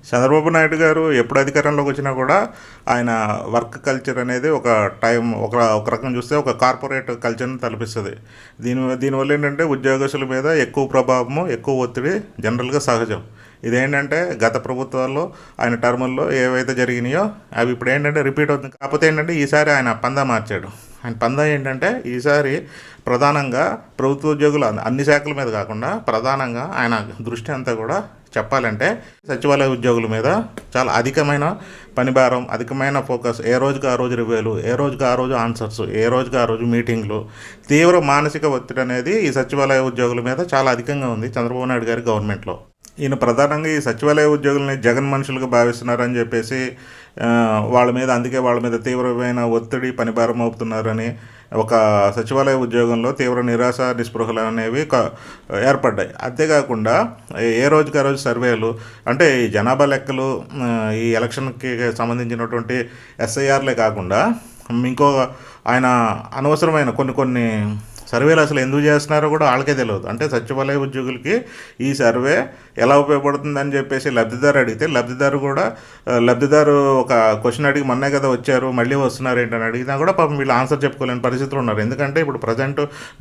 చంద్రబాబు నాయుడు గారు ఎప్పుడు అధికారంలోకి వచ్చినా కూడా ఆయన వర్క్ కల్చర్ అనేది ఒక టైం ఒక రకం చూస్తే ఒక కార్పొరేట్ కల్చర్ని తలపిస్తుంది. దీనివల్ల ఏంటంటే ఉద్యోగస్తుల మీద ఎక్కువ ప్రభావము, ఎక్కువ ఒత్తిడి జనరల్గా సహజం. ఇదేంటంటే గత ప్రభుత్వాల్లో ఆయన టర్ముల్లో ఏవైతే జరిగినాయో అవి ఇప్పుడు ఏంటంటే రిపీట్ అవుతుంది. కాకపోతే ఏంటంటే ఈసారి ఆయన పందా మార్చాడు. ఆయన పందా ఏంటంటే ఈసారి ప్రధానంగా ప్రభుత్వ ఉద్యోగులు అన్ని శాఖల మీద కాకుండా ప్రధానంగా ఆయన దృష్టి అంతా కూడా చెప్పాలంటే సచివాలయ ఉద్యోగుల మీద చాలా అధికమైన పనిభారం, అధికమైన ఫోకస్, ఏ రోజుకి ఆ రోజు రివ్యూలు, ఏ రోజుకి ఆ రోజు ఆన్సర్స్, ఏ రోజుకి ఆ రోజు మీటింగ్లు, తీవ్ర మానసిక ఒత్తిడి అనేది ఈ సచివాలయ ఉద్యోగుల మీద చాలా అధికంగా ఉంది చంద్రబాబు నాయుడు గారి గవర్నమెంట్లో. ఈయన ప్రధానంగా ఈ సచివాలయ ఉద్యోగులని జగన్ మనుషులుగా భావిస్తున్నారని చెప్పేసి అందుకే వాళ్ళ మీద తీవ్రమైన ఒత్తిడి, పనిభారం మోపుతున్నారని ఒక సచివాలయ ఉద్యోగంలో తీవ్ర నిరాశ, నిస్పృహలు అనేవి ఏర్పడ్డాయి. అంతేకాకుండా ఏ రోజుకి ఆ రోజు సర్వేలు అంటే ఈ జనాభా లెక్కలు, ఈ ఎలక్షన్కి సంబంధించినటువంటి ఎస్ఐఆర్లే కాకుండా ఇంకో ఆయన అనవసరమైన కొన్ని సర్వేలు అసలు ఎందుకు చేస్తున్నారో కూడా వాళ్ళకే తెలియదు. అంటే సచివాలయ ఉద్యోగులకి ఈ సర్వే ఎలా ఉపయోగపడుతుందని చెప్పేసి లబ్ధిదారు అడిగితే లబ్ధిదారు ఒక క్వశ్చన్ అడిగి మొన్నే కదా వచ్చారు, మళ్ళీ వస్తున్నారు ఏంటని అడిగినా కూడా పాపం వీళ్ళు ఆన్సర్ చెప్పుకోలేని పరిస్థితులు ఉన్నారు. ఎందుకంటే ఇప్పుడు ప్రజెంట్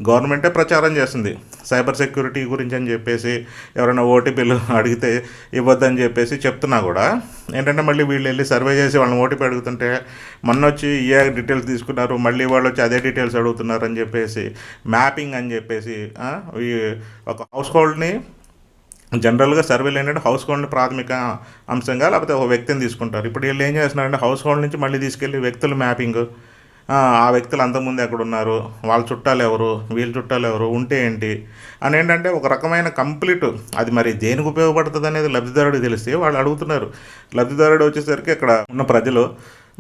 గవర్నమెంటే ప్రచారం చేస్తుంది సైబర్ సెక్యూరిటీ గురించి అని చెప్పేసి. ఎవరైనా ఓటీపీలు అడిగితే ఇవ్వద్దని చెప్పేసి చెప్తున్నా కూడా ఏంటంటే మళ్ళీ వీళ్ళు వెళ్ళి సర్వే చేసి వాళ్ళని ఓటీపీ అడుగుతుంటే మొన్న వచ్చి ఏ డీటెయిల్స్ తీసుకున్నారు, మళ్ళీ వాళ్ళు వచ్చి అదే డీటెయిల్స్ అడుగుతున్నారు అని చెప్పేసి, మ్యాపింగ్ అని చెప్పేసి ఒక హౌస్ హోల్డ్ని జనరల్గా సర్వేలు ఏంటంటే హౌస్ హోల్డ్ని ప్రాథమిక అంశంగా లేకపోతే ఒక వ్యక్తిని తీసుకుంటారు. ఇప్పుడు వీళ్ళు ఏం చేస్తున్నారంటే హౌస్ హోల్డ్ నుంచి మళ్ళీ తీసుకెళ్ళి వ్యక్తుల మ్యాపింగ్, ఆ వ్యక్తులు అంతకుముందు ఎక్కడున్నారు, వాళ్ళ చుట్టాలు ఎవరు, వీళ్ళ చుట్టాలు ఎవరు, ఉంటే ఏంటి అని ఏంటంటే ఒక రకమైన కంప్లీట్ అది మరి దేనికి ఉపయోగపడుతుంది అనేది లబ్ధిదారుడికి తెలిస్తే వాళ్ళు అడుగుతున్నారు. లబ్ధిదారుడు వచ్చేసరికి ఇక్కడ ఉన్న ప్రజలు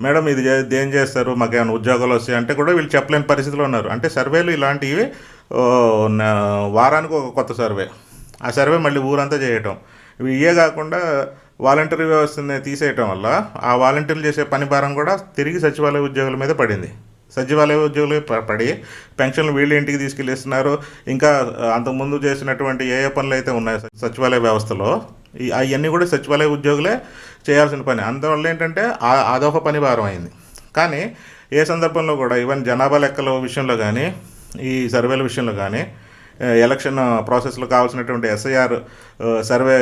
మేడం ఇది ఏం చేస్తారు, మాకు ఏమైనా ఉద్యోగాలు వస్తాయి అంటే కూడా వీళ్ళు చెప్పలేని పరిస్థితిలో ఉన్నారు. అంటే సర్వేలు ఇలాంటివి వారానికి ఒక కొత్త సర్వే, ఆ సర్వే మళ్ళీ ఊరంతా చేయటం, ఇవే కాకుండా వాలంటీర్ వ్యవస్థని తీసేయటం వల్ల ఆ వాలంటీర్లు చేసే పని భారం కూడా తిరిగి సచివాలయ ఉద్యోగుల మీద పడింది. సచివాలయ ఉద్యోగులు పడి పెన్షన్లు వీళ్ళు ఇంటికి తీసుకెళ్ళిస్తున్నారు. ఇంకా అంతకుముందు చేసినటువంటి ఏ పనులు అయితే ఉన్నాయో సచివాలయ వ్యవస్థలో అవన్నీ కూడా సచివాలయ ఉద్యోగులే చేయాల్సిన పని. అందువల్ల ఏంటంటే అదొక పని భారం అయింది. కానీ ఏ సందర్భంలో కూడా ఈవెన్ జనాభా లెక్కల విషయంలో కానీ, ఈ సర్వేల విషయంలో కానీ, ఎలక్షన్ ప్రాసెస్లో కావాల్సినటువంటి ఎస్ఐఆర్ సర్వే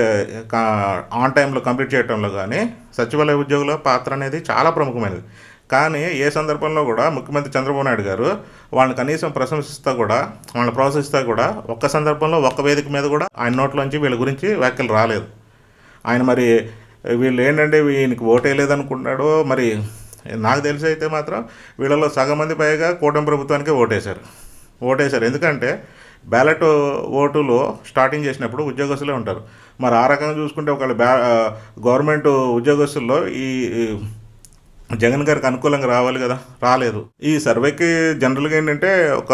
ఆన్ టైంలో కంప్లీట్ చేయడంలో కానీ సచివాలయ ఉద్యోగుల పాత్ర అనేది చాలా ప్రముఖమైనది. కానీ ఏ సందర్భంలో కూడా ముఖ్యమంత్రి చంద్రబాబు నాయుడు గారు వాళ్ళని కనీసం వాళ్ళని ప్రోత్సహిస్తా కూడా ఒక్క సందర్భంలో ఒక్క వేదిక మీద కూడా ఆయన నోట్లోంచి వీళ్ళ గురించి వ్యాఖ్యలు రాలేదు. ఆయన మరి వీళ్ళు ఏంటంటే ఈయనకి ఓటేయలేదనుకుంటున్నాడో మరి నాకు తెలిసి అయితే మాత్రం వీళ్ళలో సగం మంది పైగా కూటమి ప్రభుత్వానికే ఓటేశారు. ఎందుకంటే బ్యాలెట్ ఓటులో స్టార్టింగ్ చేసినప్పుడు ఉద్యోగస్తులే ఉంటారు. మరి ఆ రకంగా చూసుకుంటే ఒకవేళ గవర్నమెంట్ ఉద్యోగస్తుల్లో ఈ జగన్ గారికి అనుకూలంగా రావాలి కదా, రాలేదు. ఈ సర్వేకి జనరల్గా ఏంటంటే ఒక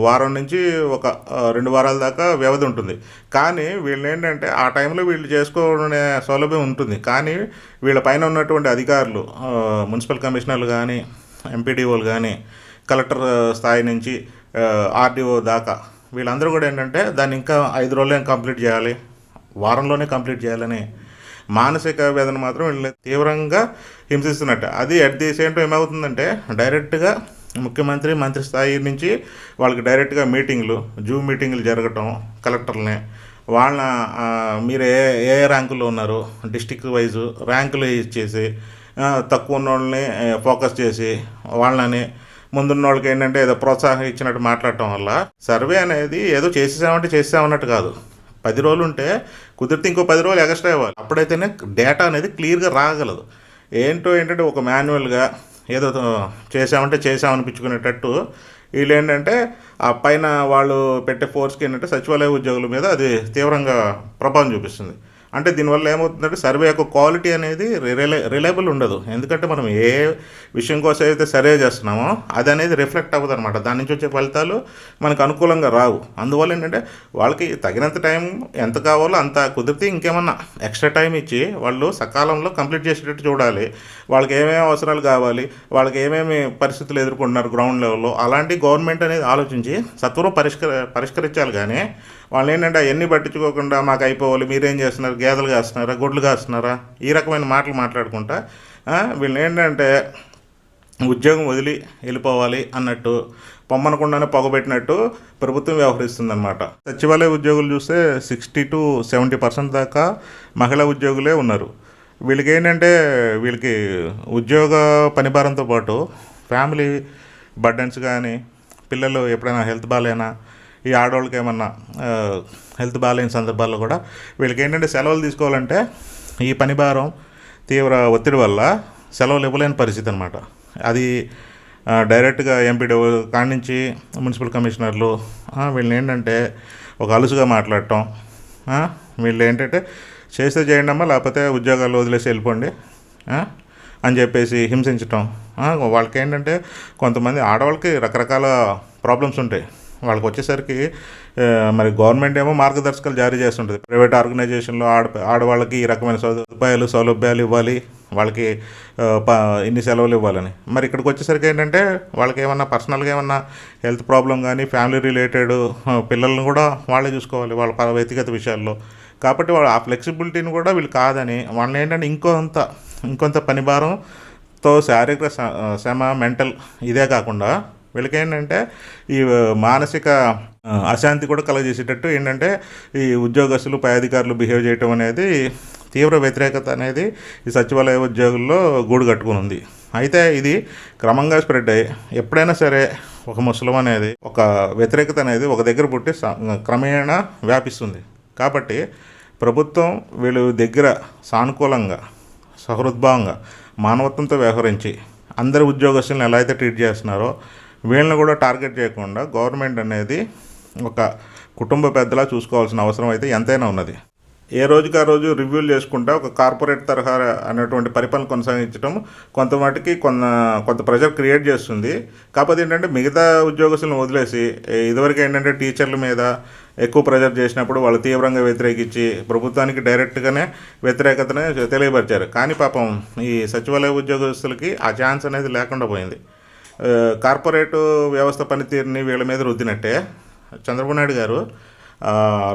వారం నుంచి ఒక 2 వారాల దాకా వ్యవధి ఉంటుంది. కానీ వీళ్ళు ఏంటంటే ఆ టైంలో వీళ్ళు చేసుకోవడం సౌలభ్యం ఉంటుంది. కానీ వీళ్ళ పైన ఉన్నటువంటి అధికారులు, మున్సిపల్ కమిషనర్లు కానీ, ఎంపీడీఓలు కానీ, కలెక్టర్ స్థాయి నుంచి ఆర్డీఓ దాకా వీళ్ళందరూ కూడా ఏంటంటే దాన్ని ఇంకా 5 రోజులే కంప్లీట్ చేయాలి, వారంలోనే కంప్లీట్ చేయాలని మానసిక వేదన మాత్రం వీళ్ళని తీవ్రంగా హింసిస్తున్నట్టు. అది అట్ ది సేమ్ టైం ఏమవుతుందంటే డైరెక్ట్గా మంత్రి స్థాయి నుంచి వాళ్ళకి డైరెక్ట్గా జూమ్ మీటింగ్లు జరగటం, కలెక్టర్లని వాళ్ళ మీరు ఏ ర్యాంకుల్లో ఉన్నారు డిస్టిక్ వైజు ర్యాంకులు ఇచ్చేసి తక్కువ ఉన్న వాళ్ళని ఫోకస్ చేసి వాళ్ళని ముందున్న వాళ్ళకి ఏంటంటే ఏదో ప్రోత్సాహం ఇచ్చినట్టు మాట్లాడటం వల్ల సర్వే అనేది ఏదో చేసేసామన్నట్టు కాదు. 10 రోజులు ఉంటే కుదిరితే ఇంకో 10 రోజులు ఎక్స్ట్రా ఇవ్వాలి. అప్పుడైతేనే డేటా అనేది క్లియర్గా రాగలదు. ఏంటంటే ఒక మాన్యువల్గా ఏదో చేసామనిపించుకునేటట్టు వీళ్ళు ఏంటంటే ఆ పైన వాళ్ళు పెట్టే ఫోర్స్కి ఏంటంటే సచివాలయ ఉద్యోగుల మీద అది తీవ్రంగా ప్రభావం చూపిస్తుంది. అంటే దీనివల్ల ఏమవుతుందంటే సర్వే యొక్క క్వాలిటీ అనేది రిలయబుల్ ఉండదు. ఎందుకంటే మనం ఏ విషయం కోసం అయితే సర్వే చేస్తున్నామో అది అనేది రిఫ్లెక్ట్ అవ్వదు అనమాట. దాని నుంచి వచ్చే ఫలితాలు మనకు అనుకూలంగా రావు. అందువల్ల ఏంటంటే వాళ్ళకి తగినంత టైం ఎంత కావాలో అంత, కుదిరితే ఇంకేమన్నా ఎక్స్ట్రా టైం ఇచ్చి వాళ్ళు సకాలంలో కంప్లీట్ చేసేటట్టు చూడాలి. వాళ్ళకి ఏమేమి అవసరాలు కావాలి, వాళ్ళకి ఏమేమి పరిస్థితులు ఎదుర్కొంటున్నారు గ్రౌండ్ లెవెల్లో, అలాంటి గవర్నమెంట్ అనేది ఆలోచించి సత్వరం పరిష్కరించాలి. కానీ వాళ్ళు ఏంటంటే అవన్నీ పట్టించుకోకుండా మాకు అయిపోవాలి, మీరేం చేస్తున్నారు, గేదెలు కాస్తున్నారా, గొడ్లు కాస్తున్నారా, ఈ రకమైన మాటలు మాట్లాడుకుంటా వీళ్ళు ఏంటంటే ఉద్యోగం వదిలి వెళ్ళిపోవాలి అన్నట్టు పొమ్మనకుండానే పొగబెట్టినట్టు ప్రభుత్వం వ్యవహరిస్తుందన్నమాట. సచివాలయ ఉద్యోగులు చూస్తే 60-70% దాకా మహిళా ఉద్యోగులే ఉన్నారు. వీళ్ళకి ఏంటంటే వీళ్ళకి ఉద్యోగ పనిభారంతో పాటు ఫ్యామిలీ బర్డెన్స్ కానీ, పిల్లలు ఎప్పుడైనా హెల్త్ బాగాలేనా, ఈ ఆడవాళ్ళకి ఏమన్నా హెల్త్ బాగాలేని సందర్భాల్లో కూడా వీళ్ళకి ఏంటంటే సెలవులు తీసుకోవాలంటే ఈ పనిభారం తీవ్ర ఒత్తిడి వల్ల సెలవులు ఇవ్వలేని పరిస్థితి అనమాట. అది డైరెక్ట్గా ఎంపీడీ కాడి నుంచి మున్సిపల్ కమిషనర్లు వీళ్ళని ఏంటంటే ఒక అలుసుగా మాట్లాడటం, వీళ్ళు ఏంటంటే చేస్తే చేయండి అమ్మా, లేకపోతే ఉద్యోగాలు వదిలేసి వెళ్ళిపోండి అని చెప్పేసి హింసించటం. వాళ్ళకి ఏంటంటే కొంతమంది ఆడవాళ్ళకి రకరకాల ప్రాబ్లమ్స్ ఉంటాయి. వాళ్ళకి వచ్చేసరికి మరి గవర్నమెంట్ ఏమో మార్గదర్శకాలు జారీ చేస్తుంటుంది, ప్రైవేట్ ఆర్గనైజేషన్లో ఆడవాళ్ళకి ఈ రకమైన సౌలభ్యాలు ఇవ్వాలి, వాళ్ళకి ఇన్ని సెలవులు ఇవ్వాలని. మరి ఇక్కడికి వచ్చేసరికి ఏంటంటే వాళ్ళకి ఏమన్నా పర్సనల్గా ఏమన్నా హెల్త్ ప్రాబ్లం కానీ, ఫ్యామిలీ రిలేటెడ్ పిల్లల్ని కూడా వాళ్ళే చూసుకోవాలి వాళ్ళ వ్యక్తిగత విషయాల్లో. కాబట్టి వాళ్ళు ఆ ఫ్లెక్సిబిలిటీని కూడా వీళ్ళు కాదని వాళ్ళని ఏంటంటే ఇంకొంత పనిభారంతో శారీరక శ్రమ, మెంటల్ ఇదే కాకుండా వీళ్ళకి ఏంటంటే ఈ మానసిక అశాంతి కూడా కలగజేసేటట్టు ఏంటంటే ఈ ఉద్యోగస్తులు, పై అధికారులు బిహేవ్ చేయటం అనేది తీవ్ర వ్యతిరేకత అనేది ఈ సచివాలయ ఉద్యోగుల్లో గూడు కట్టుకుని ఉంది. అయితే ఇది క్రమంగా స్ప్రెడ్ అయ్యి ఎప్పుడైనా సరే ఒక ముసలం అనేది, ఒక వ్యతిరేకత అనేది ఒక దగ్గర పుట్టి క్రమేణా వ్యాపిస్తుంది. కాబట్టి ప్రభుత్వం వీళ్ళ దగ్గర సానుకూలంగా, సహృద్భావంగా, మానవత్వంతో వ్యవహరించి అందరి ఉద్యోగస్తులను ఎలా అయితే ట్రీట్ చేస్తున్నారో వీళ్ళని కూడా టార్గెట్ చేయకుండా గవర్నమెంట్ అనేది ఒక కుటుంబ పెద్దలా చూసుకోవాల్సిన అవసరం అయితే ఎంతైనా ఉన్నది. ఏ రోజుకి ఆ రోజు రివ్యూలు చేసుకుంటా ఒక కార్పొరేట్ తరహా అనేటువంటి పరిపాలన కొనసాగించడం కొంత ప్రెషర్ క్రియేట్ చేస్తుంది. కాకపోతే ఏంటంటే మిగతా ఉద్యోగస్తులను వదిలేసి ఇదివరకు ఏంటంటే టీచర్ల మీద ఎక్కువ ప్రెషర్ చేసినప్పుడు వాళ్ళు తీవ్రంగా వ్యతిరేకించి ప్రభుత్వానికి డైరెక్ట్గానే వ్యతిరేకతనే తెలియపరిచారు. కానీ పాపం ఈ సచివాలయ ఉద్యోగస్తులకి ఆ ఛాన్స్ అనేది లేకుండా పోయింది. కార్పొరేటు వ్యవస్థ పనితీరుని వీళ్ళ మీద రుద్దినట్టే చంద్రబాబు నాయుడు గారు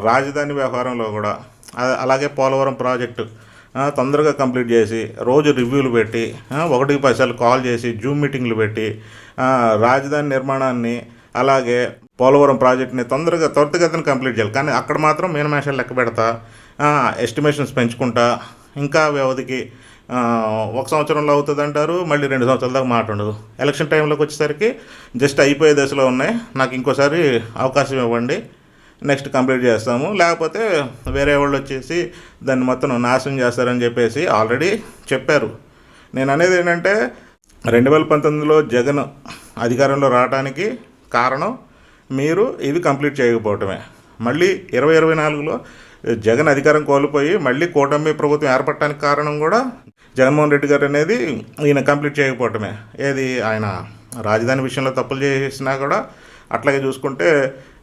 రాజధాని వ్యవహారంలో కూడా, అలాగే పోలవరం ప్రాజెక్టు తొందరగా కంప్లీట్ చేసి రోజు రివ్యూలు పెట్టి 1-10 కాల్ చేసి జూమ్ మీటింగ్లు పెట్టి రాజధాని నిర్మాణాన్ని అలాగే పోలవరం ప్రాజెక్ట్ని త్వరితగతిన కంప్లీట్ చేయాలి. కానీ అక్కడ మాత్రం మీనమేషాలు లెక్క పెడతా, ఎస్టిమేషన్స్ పెంచుకుంటా, ఇంకా వ్యవధికి 1 సంవత్సరంలో అవుతుంది అంటారు, మళ్ళీ 2 సంవత్సరాల దాకా మాట ఉండదు. ఎలక్షన్ టైంలోకి వచ్చేసరికి జస్ట్ అయిపోయే దశలో ఉన్నాయి, నాకు ఇంకోసారి అవకాశం ఇవ్వండి, నెక్స్ట్ కంప్లీట్ చేస్తాము, లేకపోతే వేరే వాళ్ళు వచ్చేసి దాన్ని మొత్తం నాశనం చేస్తారని చెప్పేసి ఆల్రెడీ చెప్పారు. నేను అనేది ఏంటంటే 2019లో జగన్ అధికారంలో రావడానికి కారణం మీరు ఇవి కంప్లీట్ చేయకపోవటమే. మళ్ళీ 2024లో జగన్ అధికారం కోల్పోయి మళ్ళీ కూటమి ప్రభుత్వం ఏర్పడటానికి కారణం కూడా జగన్మోహన్ రెడ్డి గారు అనేది ఈయన కంప్లీట్ చేయకపోవటమే. ఏది ఆయన రాజధాని విషయంలో తప్పులు చేసినా కూడా అట్లాగే చూసుకుంటే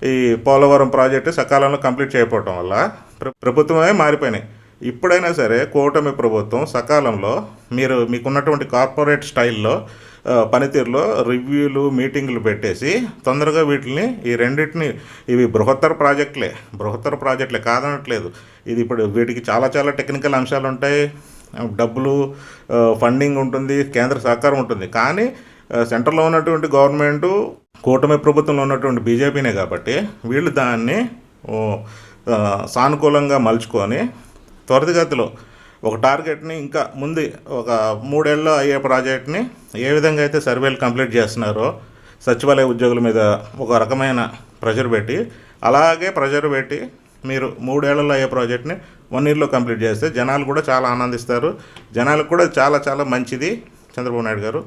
ఈ పోలవరం ప్రాజెక్టు సకాలంలో కంప్లీట్ చేయకపోవటం వల్ల ప్రభుత్వమే మారిపోయినాయి. ఇప్పుడైనా సరే కూటమి ప్రభుత్వం సకాలంలో మీకున్నటువంటి కార్పొరేట్ స్టైల్లో పనితీరులో రివ్యూలు, మీటింగులు పెట్టేసి తొందరగా ఈ రెండింటిని, ఇవి బృహత్తర ప్రాజెక్టులే కాదనట్లేదు. ఇది ఇప్పుడు వీటికి చాలా టెక్నికల్ అంశాలు ఉంటాయి, డబ్బులు, ఫండింగ్ ఉంటుంది, కేంద్ర సహకారం ఉంటుంది. కానీ సెంట్రల్లో ఉన్నటువంటి గవర్నమెంటు, కూటమి ప్రభుత్వంలో ఉన్నటువంటి బీజేపీనే కాబట్టి వీళ్ళు దాన్ని సానుకూలంగా మలుచుకొని త్వరితగతిలో ఒక టార్గెట్ని ఇంకా ముందు ఒక 3 ఏళ్ళలో అయ్యే ప్రాజెక్ట్ని ఏ విధంగా అయితే సర్వేలు కంప్లీట్ చేస్తున్నారో సచివాలయ ఉద్యోగుల మీద ఒక రకమైన ప్రెషర్ పెట్టి, అలాగే ప్రెషర్ పెట్టి మీరు 3 ఏళ్లలో అయ్యే ప్రాజెక్ట్ని 1 ఇయర్లో కంప్లీట్ చేస్తే జనాలు కూడా చాలా ఆనందిస్తారు. జనాలకు కూడా చాలా మంచిది చంద్రబాబు నాయుడు గారు.